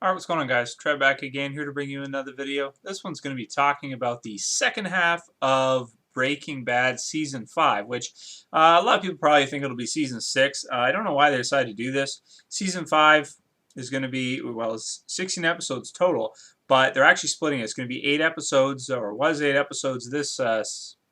Alright, what's going on, guys? Trev back again, here to bring you another video. This one's going to be talking about the second half of Breaking Bad Season 5, which a lot of people probably think it'll be Season 6. I don't know why they decided to do this. Season 5 is going to be, well, it's 16 episodes total, but they're actually splitting it. It's going to be 8 episodes, or was 8 episodes this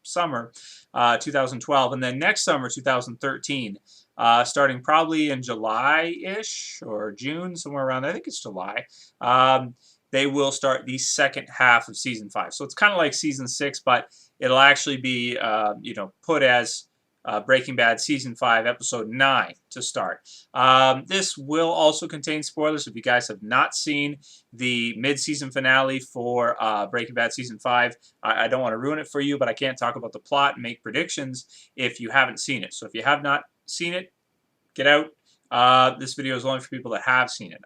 summer, 2012, and then next summer, 2013. Starting probably in July-ish or June, somewhere around there. I think it's July. They will start the second half of Season 5. So it's kind of like Season 6, but it'll actually be, put as Breaking Bad Season 5, Episode 9 to start. This will also contain spoilers. If you guys have not seen the mid-season finale for Breaking Bad Season 5, I don't want to ruin it for you, but I can't talk about the plot and make predictions if you haven't seen it. So if you have not seen it, get out. This video is only for people that have seen it.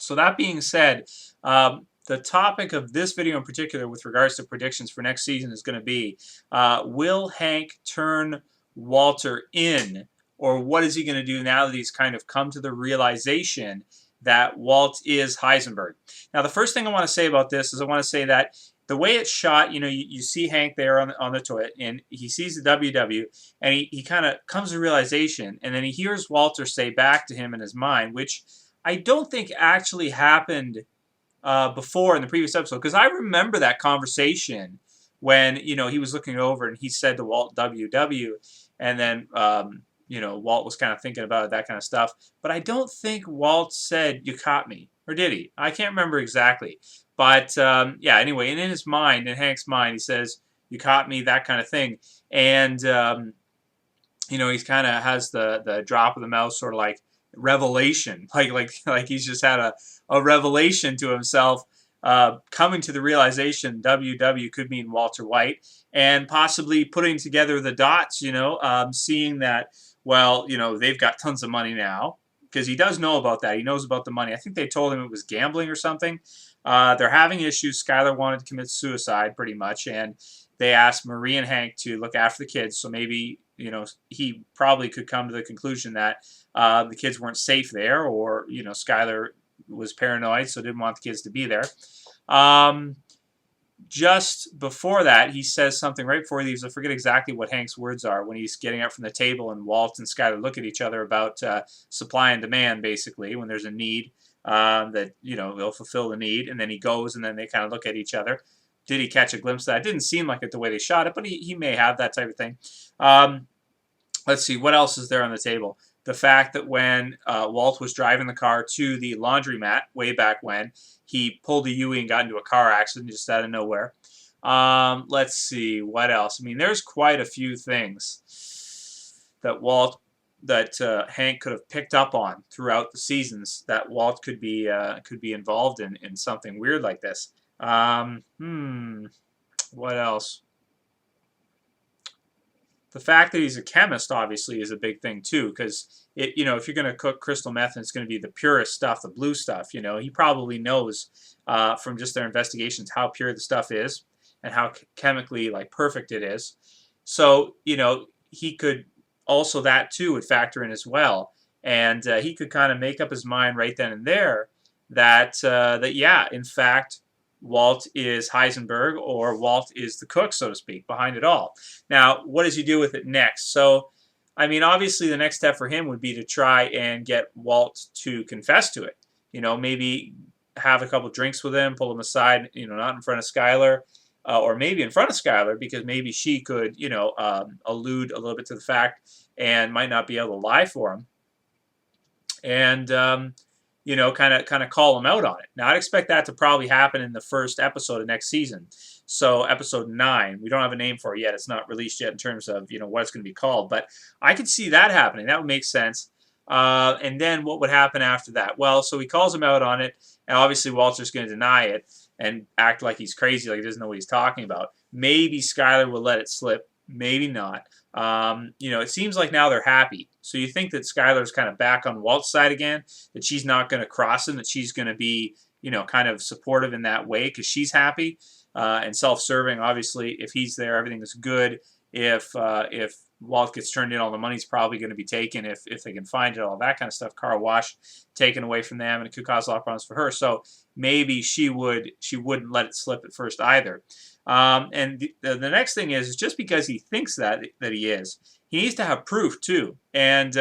So that being said, the topic of this video in particular with regards to predictions for next season is going to be, will Hank turn Walter in, or what is he going to do now that he's kind of come to the realization that Walt is Heisenberg? Now, the first thing I want to say about this is I want to say that the way it's shot, you see Hank there on the toilet, and he sees the WW, and he kind of comes to realization, and then he hears Walter say back to him in his mind, which I don't think actually happened before in the previous episode, because I remember that conversation when, he was looking over and he said to Walt WW, and then, Walt was kind of thinking about it, that kind of stuff. But I don't think Walt said, "You caught me," or did he? I can't remember exactly. But, yeah, anyway, and in his mind, in Hank's mind, he says, "You caught me," that kind of thing. And, he's kind of has the drop of the mouth sort of like revelation, like he's just had a revelation to himself, coming to the realization WW could mean Walter White, and possibly putting together the dots, seeing that, well, they've got tons of money now, because he does know about that. He knows about the money. I think they told him it was gambling or something. They're having issues. Skyler wanted to commit suicide pretty much, and they asked Marie and Hank to look after the kids, so maybe, he probably could come to the conclusion that the kids weren't safe there, or, Skyler was paranoid, so didn't want the kids to be there. Just before that, he says something right before he leaves. I forget exactly what Hank's words are when he's getting up from the table, and Walt and Skyler look at each other about supply and demand, basically, when there's a need, that, they'll fulfill the need, and then he goes, and then they kind of look at each other. Did he catch a glimpse of that? It didn't seem like it the way they shot it, but he may have that type of thing. Let's see, what else is there on the table? The fact that when Walt was driving the car to the laundromat way back when, he pulled a U-ing and got into a car accident just out of nowhere. Let's see, what else? I mean, there's quite a few things that Hank could have picked up on throughout the seasons that Walt could be involved in something weird like this. What else? The fact that he's a chemist obviously is a big thing too, because if you're going to cook crystal meth and it's going to be the purest stuff, the blue stuff, he probably knows from just their investigations how pure the stuff is and how chemically perfect it is. So he could also, that too would factor in as well, and he could kind of make up his mind right then and there that yeah, in fact, Walt is Heisenberg, or Walt is the cook, so to speak, behind it all. Now, what does he do with it next? So, I mean, obviously the next step for him would be to try and get Walt to confess to it. Maybe have a couple drinks with him, pull him aside, not in front of Skyler, or maybe in front of Skyler, because maybe she could, allude a little bit to the fact and might not be able to lie for him. And, kind of call him out on it. Now, I'd expect that to probably happen in the first episode of next season. So, episode 9. We don't have a name for it yet. It's not released yet in terms of, what it's going to be called. But I could see that happening. That would make sense. And then what would happen after that? Well, so he calls him out on it, and obviously Walter's going to deny it and act like he's crazy, like he doesn't know what he's talking about. Maybe Skyler will let it slip. Maybe not. It seems like now they're happy. So you think that Skyler's kind of back on Walt's side again, that she's not going to cross him, that she's going to be, kind of supportive in that way because she's happy. and self-serving. Obviously, if he's there, everything is good. If Walt gets turned in, all the money's probably going to be taken if they can find it, all that kind of stuff. Car wash taken away from them, and it could cause a lot of problems for her. So maybe she wouldn't let it slip at first either. And the next thing is just because he thinks that he is, he needs to have proof too. And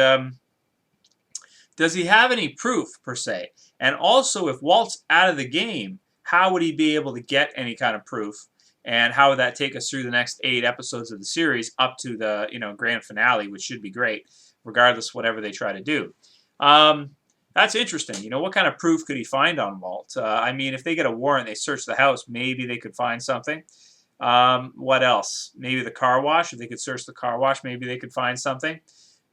does he have any proof per se? And also, if Walt's out of the game, how would he be able to get any kind of proof? And how would that take us through the next 8 episodes of the series up to the grand finale, which should be great, regardless of whatever they try to do. That's interesting. What kind of proof could he find on Walt? I mean, if they get a warrant, they search the house, maybe they could find something. What else? Maybe the car wash. If they could search the car wash, maybe they could find something.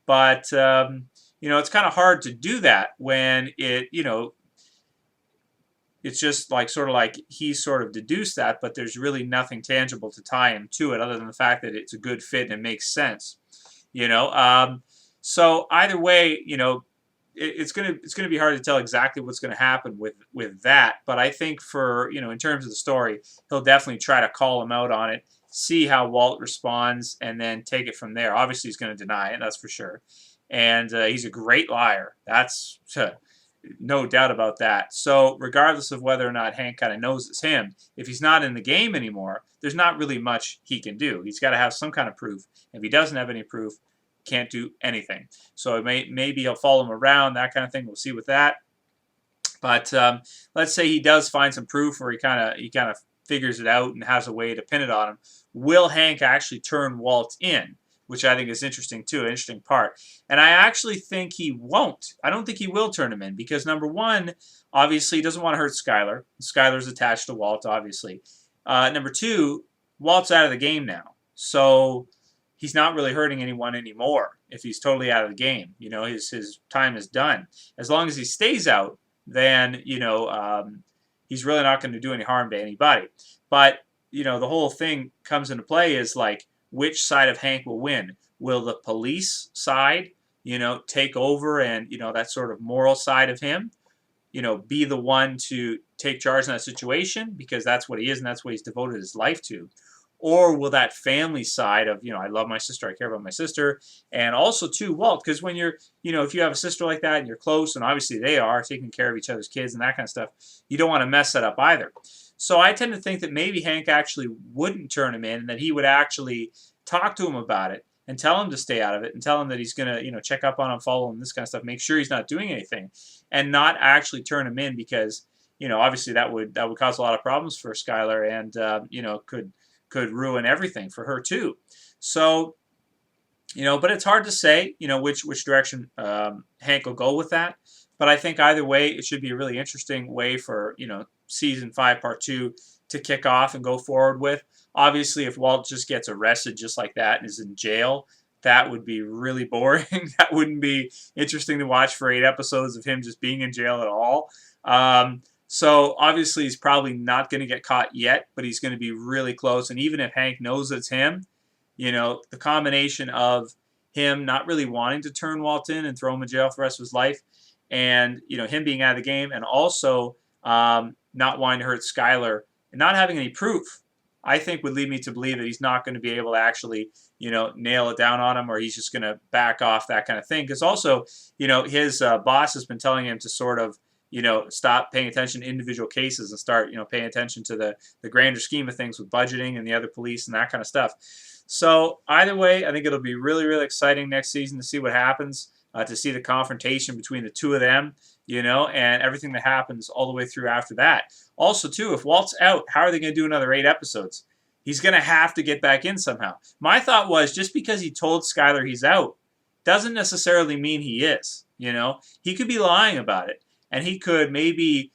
But it's kind of hard to do that when it's just sort of like he sort of deduced that, but there's really nothing tangible to tie him to it other than the fact that it's a good fit and it makes sense. So either way, it's gonna be hard to tell exactly what's gonna happen with that. But I think for in terms of the story, he'll definitely try to call him out on it, see how Walt responds, and then take it from there. Obviously, he's going to deny it, that's for sure. And he's a great liar. That's no doubt about that. So regardless of whether or not Hank kind of knows it's him, if he's not in the game anymore, there's not really much he can do. He's got to have some kind of proof. If he doesn't have any proof, can't do anything. So maybe he'll follow him around, that kind of thing. We'll see with that. But let's say he does find some proof, or he kind of figures it out and has a way to pin it on him. Will Hank actually turn Walt in? Which I think is interesting too, an interesting part. And I actually think he won't. I don't think he will turn him in because, number one, obviously he doesn't want to hurt Skyler. Skyler's attached to Walt, obviously. Number two, Walt's out of the game now. So he's not really hurting anyone anymore if he's totally out of the game. His time is done. As long as he stays out, then, he's really not going to do any harm to anybody. But, the whole thing comes into play is which side of Hank will win? Will the police side, take over and, that sort of moral side of him, be the one to take charge in that situation because that's what he is and that's what he's devoted his life to? Or will that family side of, I love my sister, I care about my sister, and also too Walt, because when you're, if you have a sister like that and you're close, and obviously they are taking care of each other's kids and that kind of stuff, you don't want to mess that up either. So I tend to think that maybe Hank actually wouldn't turn him in, and that he would actually talk to him about it and tell him to stay out of it and tell him that he's going to, check up on him, follow him, this kind of stuff, make sure he's not doing anything, and not actually turn him in because, obviously that would cause a lot of problems for Skyler and, could ruin everything for her too. So, but it's hard to say, which direction Hank will go with that. But I think either way, it should be a really interesting way for, season 5, part 2 to kick off and go forward with. Obviously, if Walt just gets arrested just like that and is in jail, that would be really boring. That wouldn't be interesting to watch for 8 episodes of him just being in jail at all. So obviously he's probably not going to get caught yet, but he's going to be really close. And even if Hank knows it's him, the combination of him not really wanting to turn Walt in and throw him in jail for the rest of his life, and him being out of the game, and also not wanting to hurt Skyler and not having any proof, I think would lead me to believe that he's not going to be able to actually, nail it down on him, or he's just going to back off, that kind of thing. Because also, his boss has been telling him to sort of, stop paying attention to individual cases and start, paying attention to the grander scheme of things with budgeting and the other police and that kind of stuff. So either way, I think it'll be really, really exciting next season to see what happens, to see the confrontation between the two of them, and everything that happens all the way through after that. Also, too, if Walt's out, how are they going to do another 8 episodes? He's going to have to get back in somehow. My thought was just because he told Skyler he's out doesn't necessarily mean he is. He could be lying about it. And he could maybe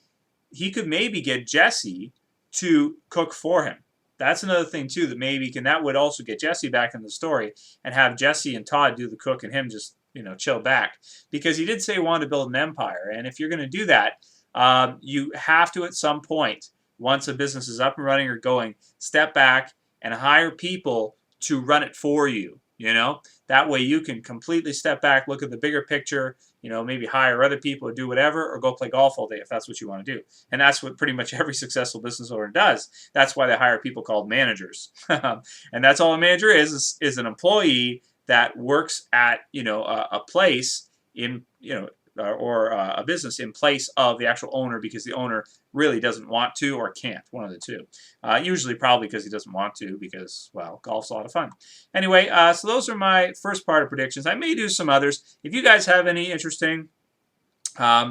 get Jesse to cook for him. That's another thing too that would also get Jesse back in the story and have Jesse and Todd do the cook and him just chill back, because he did say he wanted to build an empire. And if you're going to do that, you have to at some point, once a business is up and running or going, step back and hire people to run it for you. You know, that way you can completely step back, look at the bigger picture, you know, maybe hire other people or do whatever, or go play golf all day if that's what you want to do. And that's what pretty much every successful business owner does. That's why they hire people called managers. And that's all a manager is an employee that works at, you know, a place in, you know, or a business in place of the actual owner because the owner really doesn't want to or can't, one of the two. Usually probably because he doesn't want to because, well, golf's a lot of fun. Anyway, so those are my first part of predictions. I may do some others. If you guys have any interesting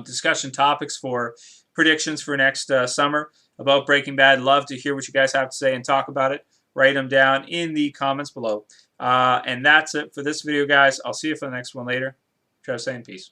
discussion topics for predictions for next summer about Breaking Bad, love to hear what you guys have to say and talk about it. Write them down in the comments below. And that's it for this video, guys. I'll see you for the next one later. Trev saying peace.